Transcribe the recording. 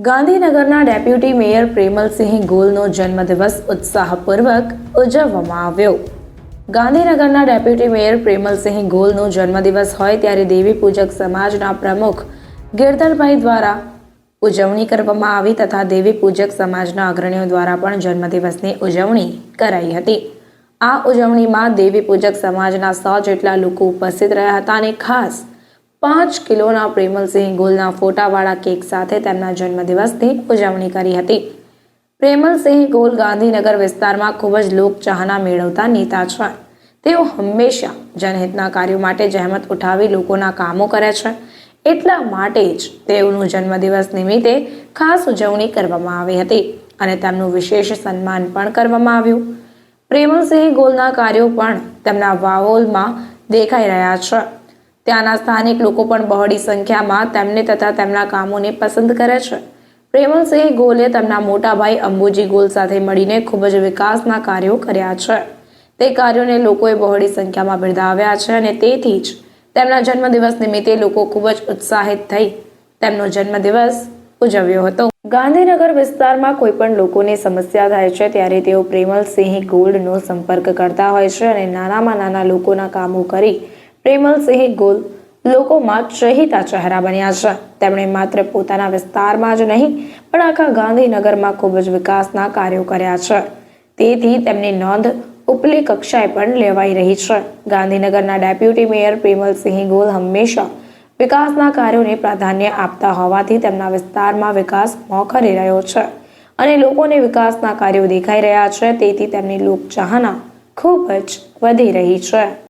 ગાંધીનગરના deputy mayor Premalsinh ગોલનો જન્મદિવસ ઉત્સાહપૂર્વક ઉજવવામાં આવ્યો। ગાંધીનગરના ડેપ્યુટી મેયર પ્રેમલસિંહ ગોલનો જન્મદિવસ હોય ત્યારે દેવી પૂજક સમાજના પ્રમુખ ગિરધરભાઈ દ્વારા ઉજવણી કરવામાં આવી તથા દેવી પૂજક સમાજના અગ્રણીઓ દ્વારા પણ જન્મદિવસની ઉજવણી કરાઈ હતી। આ ઉજવણીમાં દેવી પૂજક સમાજના 100 જેટલા લોકો ઉપસ્થિત રહ્યા હતા અને ખાસ 5 કિલોના પ્રેમલસિંહ ગોલના ફોટાવાળા કેક સાથે તેમના જન્મદિવસની ઉજવણી કરી હતી। પ્રેમલસિંહ ગોલ ગાંધીનગર વિસ્તારમાં ખૂબ જ લોકચાહના મેળવતા નેતા છે। તેઓ હંમેશા જનહિતના કાર્યો માટે જહેમત ઉઠાવી લોકોના કામો કરે છે। એટલા માટે જ તેઓનું જન્મદિવસ નિમિત્તે ખાસ ઉજવણી કરવામાં આવી હતી અને તેમનું વિશેષ સન્માન પણ કરવામાં આવ્યું। પ્રેમલસિંહ ગોલના કાર્યો પણ તેમના વાવોલમાં દેખાઈ રહ્યા છે। ત્યાંના સ્થાનિક લોકો પણ બહોળી સંખ્યામાં તેમને તથા તેમના કામોને પસંદ કરે છે। પ્રેમલસિંહ ગોલે તેમના મોટા ભાઈ અંબુજી ગોલ સાથે મળીને ખૂબ જ વિકાસના કાર્યો કર્યા છે। તે કાર્યોને લોકોએ બહોળી સંખ્યામાં બિરદાવ્યા છે અને તેથી જ તેમના જન્મદિવસ નિમિત્તે લોકો ખૂબ જ ઉત્સાહિત થઈ તેમનો જન્મદિવસ ઉજવ્યો હતો। ગાંધીનગર વિસ્તારમાં કોઈ પણ લોકોને સમસ્યા થાય છે ત્યારે તેઓ પ્રેમલસિંહ ગોલનો સંપર્ક કરતા હોય છે અને નાનામાં નાના લોકોના કામો કરી પ્રેમલસિંહ ગોલ લોકોમાં ચહેતા ચહેરા બન્યા છે। તેમણે માત્ર પોતાના વિસ્તારમાં જ નહીં પણ આખા ગાંધીનગરમાં ખૂબ જ વિકાસના કાર્યો કર્યા છે। તેથી તેમની નોંધ ઉપલી કક્ષાએ પણ લેવાઈ રહી છે। ગાંધીનગરના ડેપ્યુટી મેયર પ્રેમલસિંહ ગોલ હંમેશા વિકાસના કાર્યોને પ્રાધાન્ય આપતા હોવાથી તેમના વિસ્તારમાં વિકાસ મોખરે રહ્યો છે અને લોકોને વિકાસના કાર્યો દેખાઈ રહ્યા છે। તેથી તેમની લોકચાહના ખૂબ જ વધી રહી છે।